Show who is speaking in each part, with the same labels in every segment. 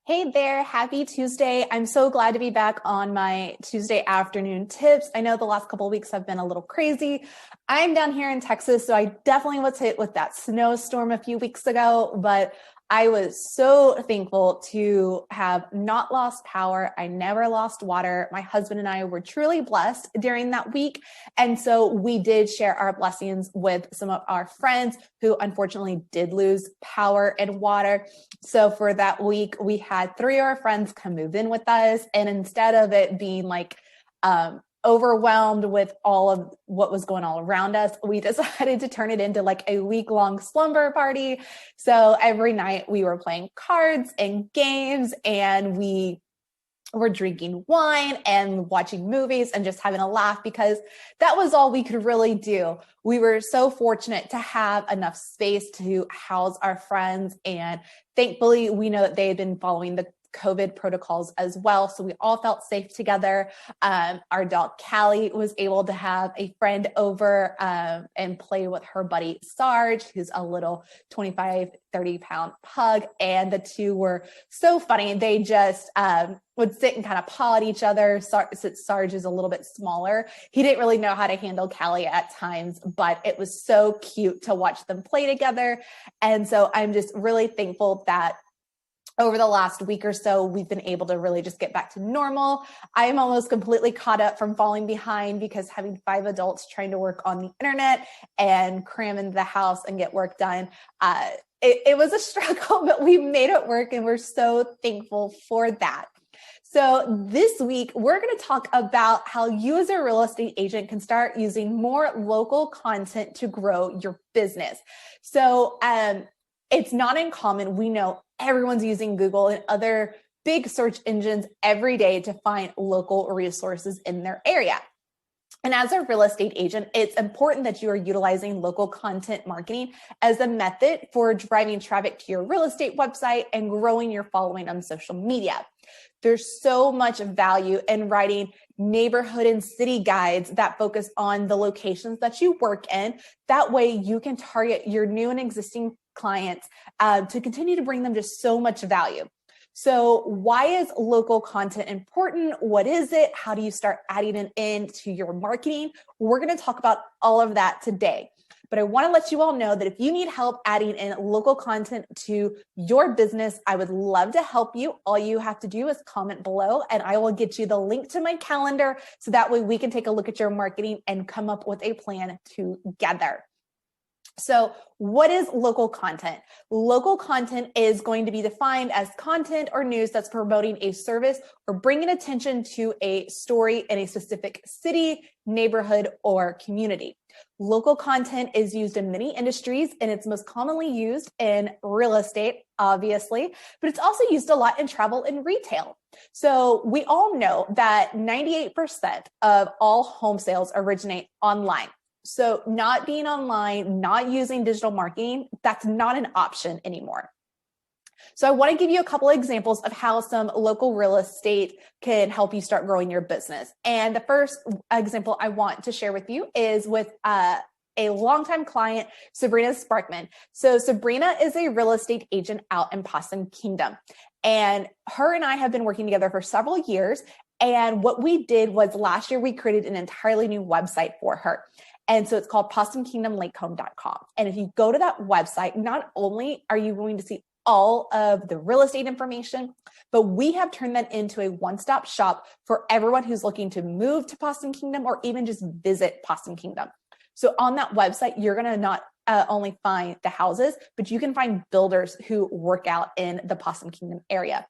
Speaker 1: Hey there, happy Tuesday. I'm so glad to be back on my Tuesday afternoon tips. I know the last couple of weeks have been a little crazy. I'm down here in Texas, so I definitely was hit with that snowstorm a few weeks ago, but I was so thankful to have not lost power. I never lost water. My husband and I were truly blessed during that week. And so we did share our blessings with some of our friends who unfortunately did lose power and water. So for that week, we had three of our friends come move in with us. And instead of it being like overwhelmed with all of what was going on around us, we decided to turn it into like a week-long slumber party. So every night we were playing cards and games, and we were drinking wine and watching movies and just having a laugh because that was all we could really do. We were so fortunate to have enough space to house our friends. And thankfully, we know that they had been following the COVID protocols as well. So we all felt safe together. Our dog Callie was able to have a friend over and play with her buddy Sarge, who's a little 25, 30-pound pug. And the two were so funny. They just would sit and kind of paw at each other. Sarge is a little bit smaller. He didn't really know how to handle Callie at times, but it was so cute to watch them play together. And so I'm just really thankful that over the last week or so, we've been able to really just get back to normal. I am almost completely caught up from falling behind because having 5 adults trying to work on the internet and cram into the house and get work done, it was a struggle, but we made it work and we're so thankful for that. So this week, we're going to talk about how you as a real estate agent can start using more local content to grow your business. So it's not uncommon. We know everyone's using Google and other big search engines every day to find local resources in their area. And as a real estate agent, it's important that you are utilizing local content marketing as a method for driving traffic to your real estate website and growing your following on social media. There's so much value in writing neighborhood and city guides that focus on the locations that you work in. That way you can target your new and existing clients to continue to bring them just so much value. So why is local content important? What is it? How do you start adding it into your marketing? We're going to talk about all of that today. But I want to let you all know that if you need help adding in local content to your business, I would love to help you. All you have to do is comment below and I will get you the link to my calendar so that way we can take a look at your marketing and come up with a plan together. So what is local content? Local content is going to be defined as content or news that's promoting a service or bringing attention to a story in a specific city, neighborhood, or community. Local content is used in many industries and it's most commonly used in real estate, obviously, but it's also used a lot in travel and retail. So we all know that 98% of all home sales originate online. So not being online, not using digital marketing, that's not an option anymore. So I want to give you a couple of examples of how some local real estate can help you start growing your business. And the first example I want to share with you is with a longtime client, Sabrina Sparkman. So Sabrina is a real estate agent out in Possum Kingdom. And her and I have been working together for several years. And what we did was last year, we created an entirely new website for her. And so it's called PossumKingdomLakeHome.com. And if you go to that website, not only are you going to see all of the real estate information, but we have turned that into a one-stop shop for everyone who's looking to move to Possum Kingdom or even just visit Possum Kingdom. So on that website, you're going to not only find the houses, but you can find builders who work out in the Possum Kingdom area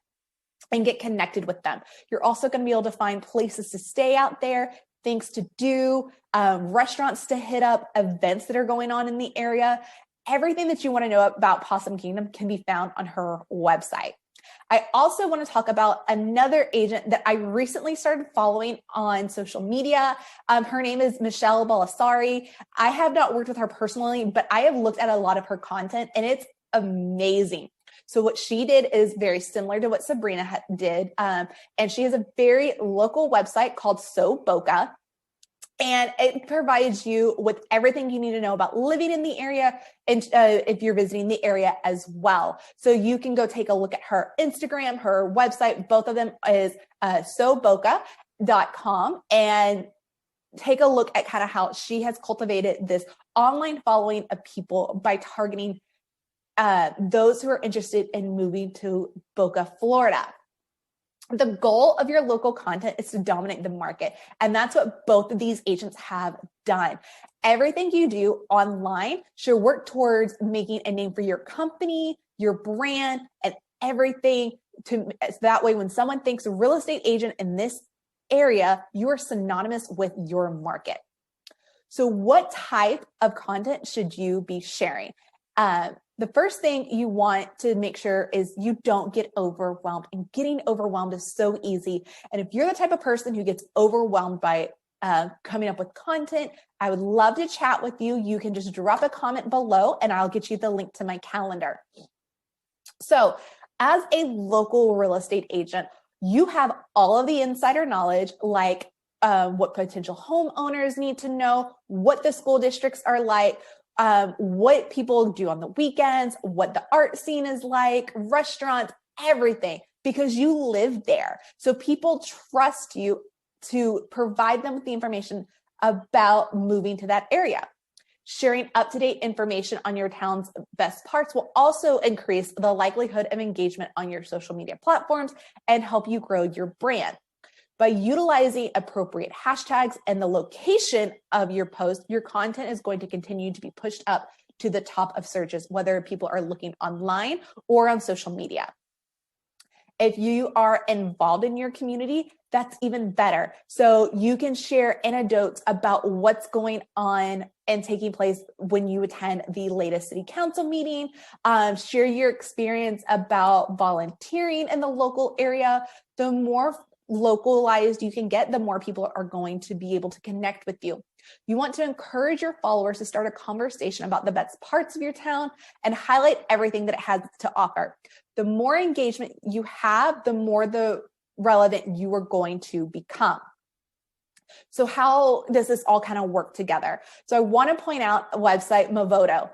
Speaker 1: and get connected with them. You're also going to be able to find places to stay out there, things to do, restaurants to hit up, events that are going on in the area. Everything that you want to know about Possum Kingdom can be found on her website. I also want to talk about another agent that I recently started following on social media. Her name is Michelle Balasari. I have not worked with her personally, but I have looked at a lot of her content and it's amazing. So what she did is very similar to what Sabrina did. And she has a very local website called So Boca. And it provides you with everything you need to know about living in the area and if you're visiting the area as well. So you can go take a look at her Instagram, her website. Both of them is soboca.com, and take a look at kind of how she has cultivated this online following of people by targeting those who are interested in moving to Boca, Florida. The goal of your local content is to dominate the market. And that's what both of these agents have done. Everything you do online should work towards making a name for your company, your brand, and everything so that way when someone thinks real estate agent in this area, you are synonymous with your market. So what type of content should you be sharing? The first thing you want to make sure is you don't get overwhelmed, and getting overwhelmed is so easy. And if you're the type of person who gets overwhelmed by coming up with content, I would love to chat with you. You can just drop a comment below and I'll get you the link to my calendar. So as a local real estate agent, you have all of the insider knowledge, like what potential homeowners need to know, what the school districts are like, what people do on the weekends, what the art scene is like, restaurants, everything, because you live there. So people trust you to provide them with the information about moving to that area. Sharing up-to-date information on your town's best parts will also increase the likelihood of engagement on your social media platforms and help you grow your brand. By utilizing appropriate hashtags and the location of your post, your content is going to continue to be pushed up to the top of searches, whether people are looking online or on social media. If you are involved in your community, that's even better. So you can share anecdotes about what's going on and taking place when you attend the latest city council meeting. Share your experience about volunteering in the local area. The more localized you can get, the more people are going to be able to connect with you. You want to encourage your followers to start a conversation about the best parts of your town and highlight everything that it has to offer. The more engagement you have, the more relevant you are going to become. So how does this all kind of work together? So I want to point out a website, Movoto.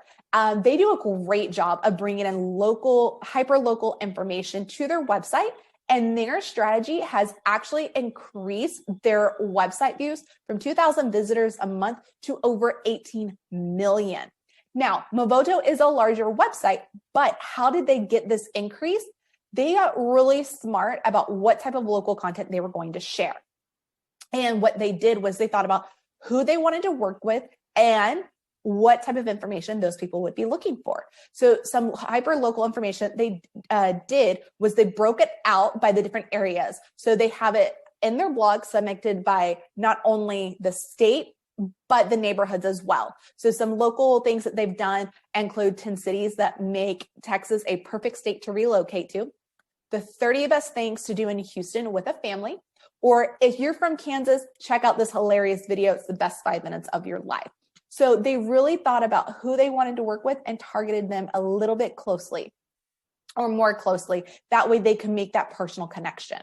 Speaker 1: They do a great job of bringing in local, hyper-local information to their website. And their strategy has actually increased their website views from 2,000 visitors a month to over 18 million. Now, Movoto is a larger website, but how did they get this increase? They got really smart about what type of local content they were going to share. And what they did was they thought about who they wanted to work with and what type of information those people would be looking for. So some hyper local information they did was they broke it out by the different areas. So they have it in their blog segmented by not only the state, but the neighborhoods as well. So some local things that they've done include 10 cities that make Texas a perfect state to relocate to, the 30 best things to do in Houston with a family, or if you're from Kansas, check out this hilarious video. It's the best 5 minutes of your life. So they really thought about who they wanted to work with and targeted them a little bit closely or more closely. That way they can make that personal connection.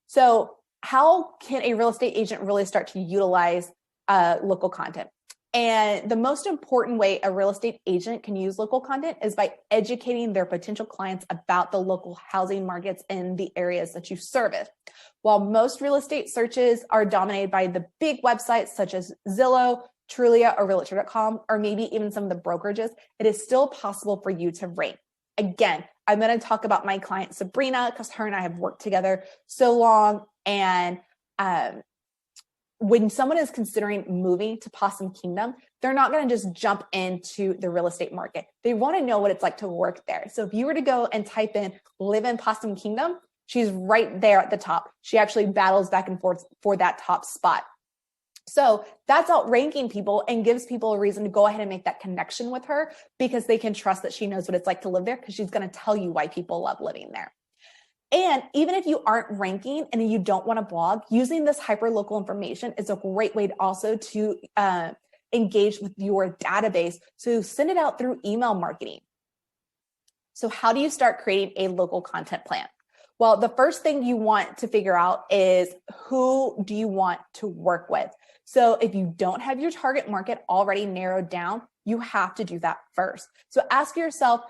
Speaker 1: So how can a real estate agent really start to utilize local content? And the most important way a real estate agent can use local content is by educating their potential clients about the local housing markets in the areas that you service. While most real estate searches are dominated by the big websites such as Zillow, Trulia, or Realtor.com, or maybe even some of the brokerages, it is still possible for you to rank. Again, I'm going to talk about my client Sabrina because her and I have worked together so long. And when someone is considering moving to Possum Kingdom, they're not going to just jump into the real estate market. They want to know what it's like to work there. So if you were to go and type in live in Possum Kingdom, she's right there at the top. She actually battles back and forth for that top spot. So that's outranking people and gives people a reason to go ahead and make that connection with her because they can trust that she knows what it's like to live there because she's going to tell you why people love living there. And even if you aren't ranking and you don't want to blog, using this hyper-local information is a great way to also to engage with your database. So send it out through email marketing. So how do you start creating a local content plan? Well, the first thing you want to figure out is who do you want to work with? So if you don't have your target market already narrowed down, you have to do that first. So ask yourself,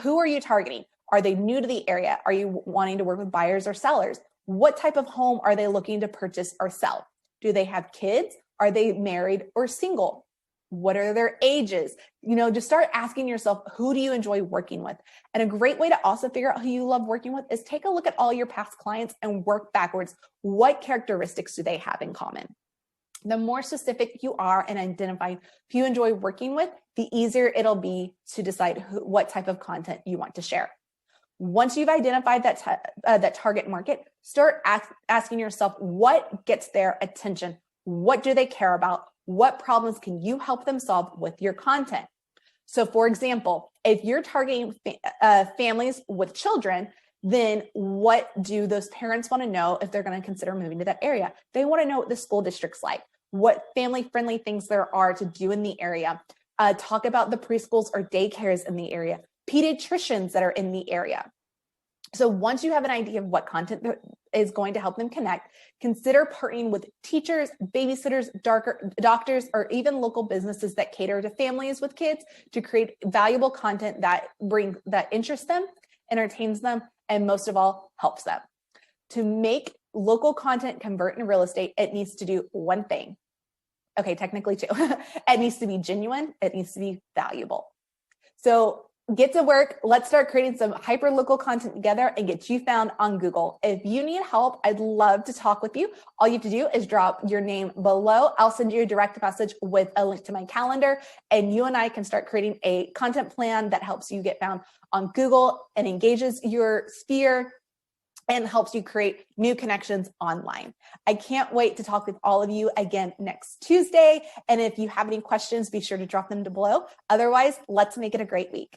Speaker 1: who are you targeting? Are they new to the area? Are you wanting to work with buyers or sellers? What type of home are they looking to purchase or sell? Do they have kids? Are they married or single? What are their ages? Just start asking yourself, who do you enjoy working with? And a great way to also figure out who you love working with is take a look at all your past clients and work backwards. What characteristics do they have in common? The more specific you are in identifying who you enjoy working with, the easier it'll be to decide what type of content you want to share. Once you've identified that target market, start asking yourself, what gets their attention? What do they care about? What problems can you help them solve with your content? So for example, if you're targeting families with children, then what do those parents want to know if they're going to consider moving to that area? They want to know what the school district's like, what family-friendly things there are to do in the area. Talk about the preschools or daycares in the area, pediatricians that are in the area. So once you have an idea of what content is going to help them connect, consider partnering with teachers, babysitters, doctors, or even local businesses that cater to families with kids to create valuable content that interests them, entertains them, and most of all, helps them. To make local content convert in real estate, it needs to do one thing. Okay, technically two. It needs to be genuine. It needs to be valuable. So get to work. Let's start creating some hyper-local content together and get you found on Google. If you need help, I'd love to talk with you. All you have to do is drop your name below. I'll send you a direct message with a link to my calendar, and you and I can start creating a content plan that helps you get found on Google and engages your sphere and helps you create new connections online. I can't wait to talk with all of you again next Tuesday. And if you have any questions, be sure to drop them below. Otherwise, let's make it a great week.